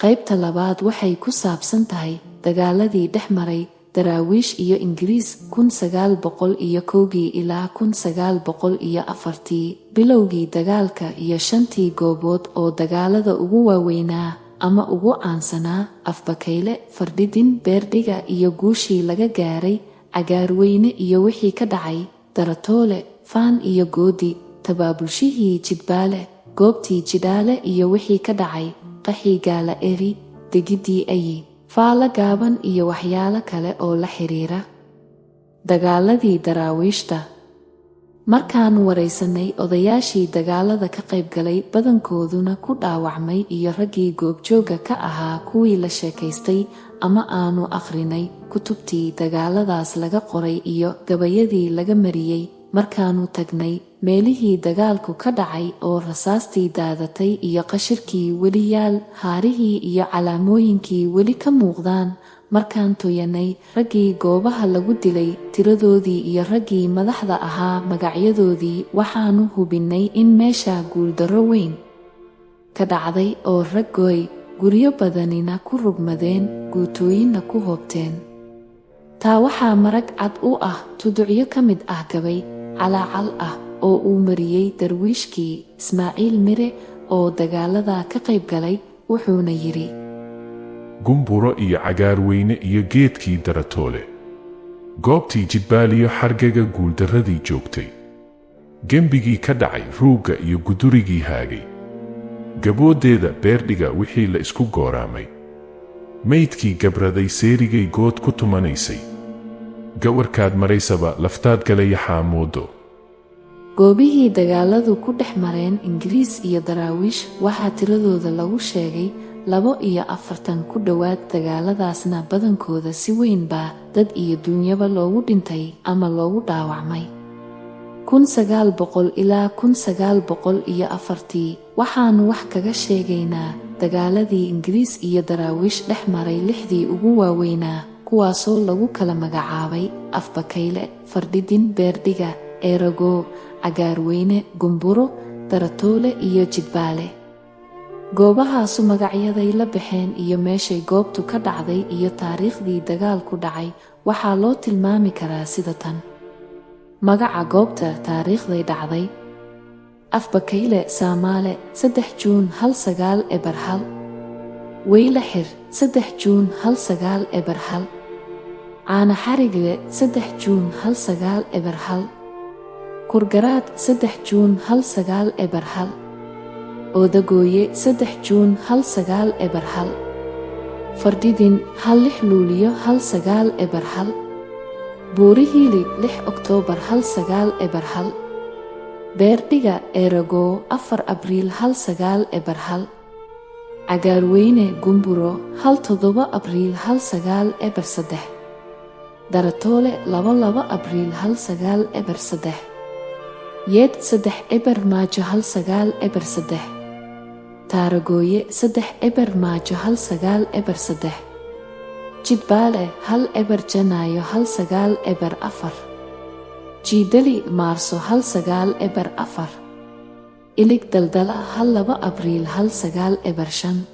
qaybta labaad waxay ku saabsan tahay dagaaladii dhex maray daraawiish iyo Ingiriis 1901 ilaa 1904 bilowgii dagaalka iyo 5 goobood oo dagaalada ugu waaweynaa ama ugu caansanaa Afbakayle, Fardhidin, Beerdhiga iyo guushii laga gaaray Cagaarweyne iyo wixii ka dhacay Daratoole, Faan iyo Goodi, tabaabulshihii Jidbaale, goobtii Jidhaale iyo wixii ka dhacay qaxii Gaala Eri, degidii Ayi, Faala Gaaban iyo waxyaalo kale oo la xiriira dagaaladii daraawiishta. Markaan waraysanay odayaashii dagaalada ka qaybgalay badankooduna ku dhaawacmay iyo raggii goobjooga ka ahaa kuwii la sheekaystay ama aanu akhrinay kutubtii dagaaladaas laga qoray iyo gabayadii laga mariyey, markaanu tagnay meelihii dagaalku ka dhacay oo rasaastii daadatay iyo qashirkii weli yaal, haarihii iyo calaamooyinkii weli ka muuqdaan, markaan toyanay raggii goobaha lagu dilay tiradoodii iyo raggii madaxda ahaa magacyadoodii, waxaanu hubinnay in meesha guuldarro weyn ka dhacday oo raggooy guryo badanina ku rugmadeen, guutooyinna ku hoobteen. taa waxaa marag cad u ah tuducyo ka mid ah gabay calaacal ah oo uu mariyey darwiishkii Ismaaciil Mire oo dagaalada ka qayb galay, wuxuuna yidhi: Gumburo iyo Cagaarweyne iyo geedkii Daratoole, goobtii Jidbaaliyo xargaga guuldarradii joogtay, gembigii ka dhacay Ruugga iyo gudurigii haagay, gaboodeeda Beerdhiga wixii la isku gooraamay, maydkii gabraday seerigay good ku tumanaysay, gawarkaad maraysaba laftaad galayaxaa moodo. goobihii dagaaladu ku dhex mareen Ingiriis iyo daraawiish waxaa tiradooda lagu sheegay 42 ku dhowaad. dagaaladaasna badankooda si weyn baa dad iyo duunyaba loogu dhintay ama loogu dhaawacmay. 1900 ilaa 1904 waxaanu wax kaga sheegaynaa dagaaladii Ingiriis iyo daraawiish dhex maray 6dii ugu waaweynaa, kuwaasoo lagu kala magacaabay Afbakayle, Fardhidin, Beerdhiga, Eerago, Cagaarweyne, Gumburo, Daratoole iyo Jidbaale. goobahaasu magacyaday la baxeen iyo meeshay goobtu ka dhacday iyo taariikhdii dagaalku dhacay waxaa loo tilmaami karaa sida tan: magaca goobta, taariikhday dhacday: Afbakayle, Saamaale, 3 Juun 1901. Weyla Xir, 3 Juun 1901. Caana Xarigle, 3 Juun 1901. Kurgaraad, 3 Juun 1901. Oodagooye, 3 Juun 1901. Fardhidin, 6 Luulyo 1901. Buurihiili, 6 Oktoobar 1901. Beerdhiga, Eerago, 4 Abriil 1901. Cagaarweyne, Gumburo, 7 Abriil 1903. Daratoole, 2 Abriil 1903. Yeed, 3 Maajo 1903. Taaragooye, 3 Maajo 1903. Jidbaale, 1 Janaayo 1904. Jiidali, Maarso 1904. Ilig Daldala, 2 Abriil 1905.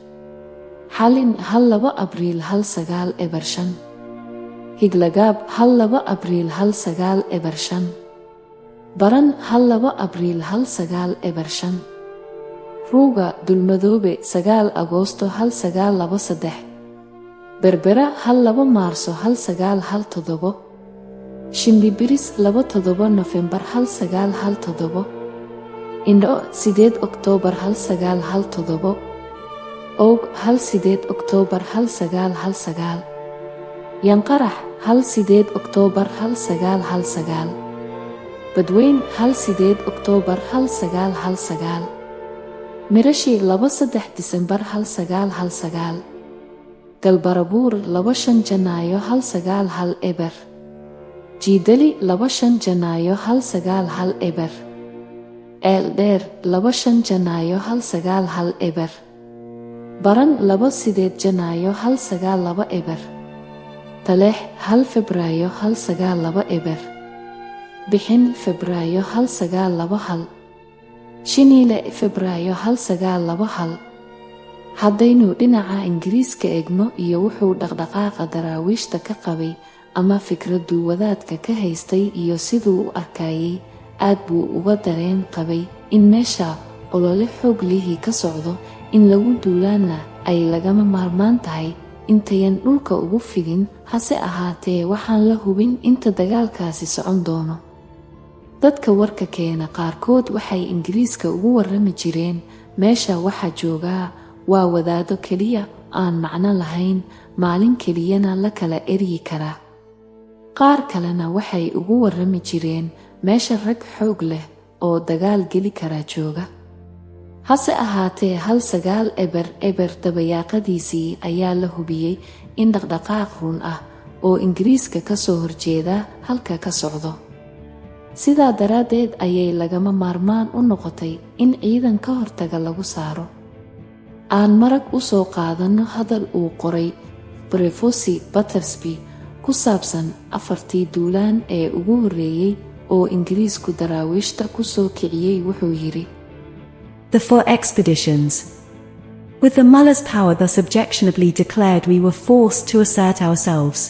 Xalin, 2 Abriil 1905. Higlagaab, 2 Abriil 1905. Baran, 2 Abriil 1905. Ruuga, Dulmadoobe, 9 Agoosto 1923. Berbera, 2 Maarso 1917. Shimbibiris, 2 Nofembar 1917. Indho, 8 Oktoobar 1917. Oog, 8 Oktoobar 1919. Yanqarax, 8 Oktoobar 1919. Badweyn, 8 Oktoobar 1919. Mirashi, 3 Disembar 1919. Galbarabuur, 5 Janaayo 1910. Jiidali, 5 Janaayo 1910. Eeldheer, 5 Janaayo 1910. Baran, 8 Janaayo 1920. Taleex, 1 Febraayo 1920. Bixin, Febraayo 1920. Shiniile, Febraayo 1920. haddaynu dhinaca ingiriiska eegno iyo wuxuu dhaqdhaqaaqa daraawiishta ka qabay ama fikraddu wadaadka ka haystay iyo siduu u arkayay, aad buu uga dareen qabay in meesha olole xoog lihii ka socdo, in lagu duulaana ay lagama maarmaan tahay intayan dhulka ugu fidin. Hase ahaatee waxaan la hubin inta dagaalkaasi socon doono. dadka warka keena qaarkood waxay ingiriiska ugu warrami jireen meesha waxa joogaa waa wadaado keliya aan macno lahayn, maalin keliyana la kala eryi karaa. qaar kalena waxay ugu warrami jireen meesha rag xoog leh oo dagaal geli kara jooga. hase ahaatee 1900 dabayaaqadiisii ayaa la hubiyey in dhaqdhaqaaq run ah oo ingiriiska ka soo horjeeda halka ka socdo. sidaa daraaddeed ayay lagama maarmaan u noqotay in ciidan ka hortaga lagu saaro. aan marag u soo qaadanno hadal uu qoray Prevost Battersby ku saabsan 4 duulaan ee ugu horreeyay oo ingiriisku daraawiishta ku soo kiciyey. wuxuu yidhi, The 4 expeditions. With the Mullah's power thus objectionably declared, we were forced to assert ourselves.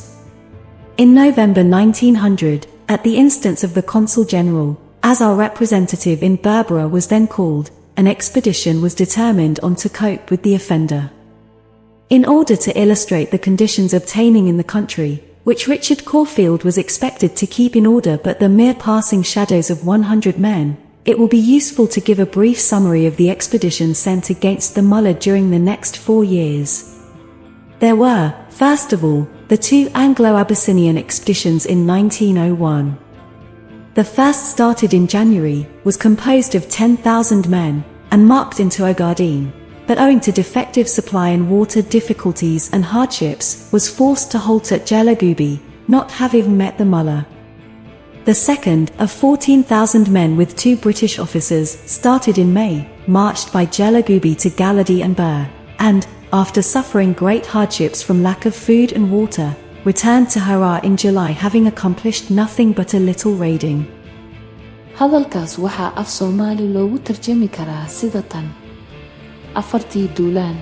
In November 1900, at the instance of the Consul General, as our representative in Berbera was then called, an expedition was determined on to cope with the offender. In order to illustrate the conditions obtaining in the country, which Richard Caulfield was expected to keep in order but the mere passing shadows of 100 men, it will be useful to give a brief summary of the expeditions sent against the Mullah during the next 4 years. There were, first of all, the 2 Anglo-Abyssinian expeditions in 1901. The first, started in January, was composed of 10,000 men, and marched into Ogaden, but owing to defective supply and water difficulties and hardships, was forced to halt at Jalagubi, not having met the Mullah. The second, of 14,000 men with 2 British officers, started in May, marched by Jalagubi to Galadi and Bur, and, after suffering great hardships from lack of food and water, returned to Harar in July, having accomplished nothing but a little raiding. hadalkaas waxaa af Soomaali loogu tarjumi karaa sida tan: 4 duulaan.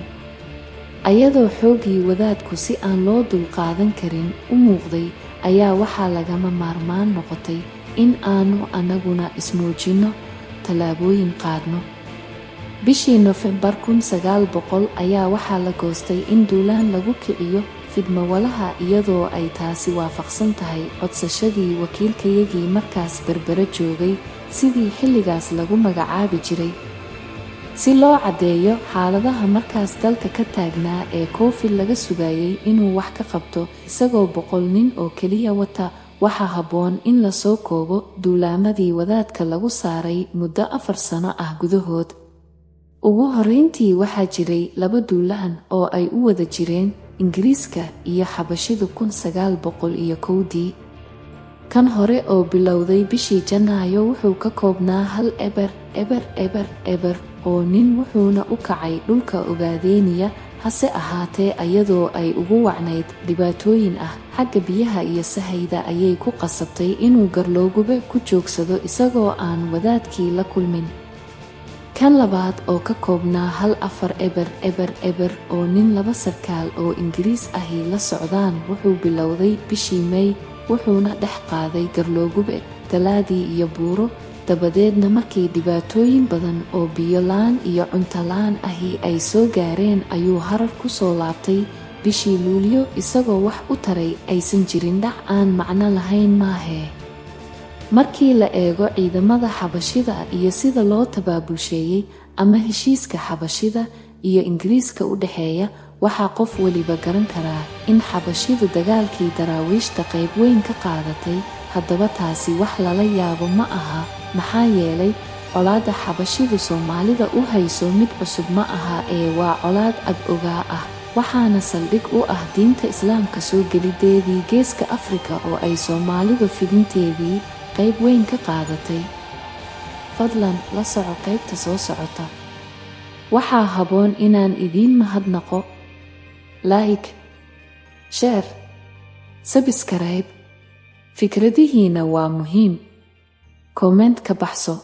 ayadoo xoogii wadaadku si aan loo dulqaadan karin u muuqday, ayaa waxaa lagama maarmaan noqotay in aanu anaguna ismuujinno, tallaabooyin qaadno. bishii Nofembar 1900 ayaa waxaa la goostay in duulaan lagu kiciyo fidmawalaha, iyadoo ay taasi waafaqsan tahay codsashadii wakiilkayagii markaas Berbera joogay, sidii xilligaas lagu magacaabi jiray. si loo caddeeyo xaaladaha markaas dalka ka taagnaa ee Caulfield laga sugayay inuu wax ka qabto, isagoo 100 nin oo keliya wata, waxaa habboon in la soo koobo duulaamadii wadaadka lagu saaray muddo 4 sano ah gudahood. ugu horreyntii waxaa jiray 2 duulaan oo ay u wada jireen ingiriiska iyo xabashidu 1901. kan hore oo bilowday bishii Janaayo wuxuu ka koobnaa 1 oo nin, wuxuuna u kacay dhulka Ogaadeniya. hase ahaatee ayadoo ay ugu wacnayd dhibaatooyin ah xagga biyaha iyo sahayda, ayay ku qasabtay inuu Garloogube ku joogsado isagoo aan wadaadkii la kulmin. kan labaad oo ka koobnaa 1 oo nin 2 sarkaal oo ingiriis ahi la socdaan, wuxuu bilowday bishii May, wuxuuna dhex qaaday Garloogube, Galaadii iyo Buuro. dabadeedna markii dhibaatooyin badan oo biyo la'aan iyo cunto la'aan ahi ay soo gaareen, ayuu Harar ku soo laabtay bishii Luulyo, isagoo wax u taray aysan jirin, dhac aan macno lahayn maahee. markii la eego ciidamada xabashida iyo sida loo tabaabulsheeyey ama heshiiska xabashida iyo ingiriiska u dhexeeya, waxaa qof waliba garan karaa in xabashidu dagaalkii daraawiishta qayb weyn ka qaadatay. haddaba taasi wax lala yaabo ma aha, maxaa yeelay colaadda xabashidu Soomaalida u hayso mid cusub ma aha ee waa colaad ab-ogaa ah, waxaana saldhig u ah diinta Islaamka soo gelideedii Geeska Afrika oo ay Soomaalidu fidinteedii qayb weyn ka qaadatay. fadlan la soco qaybta soo socota. waxaa habboon inaan idiin mahadnaqo. like, share, subscribe. fikradihiina waa muhiim. comment ka baxso.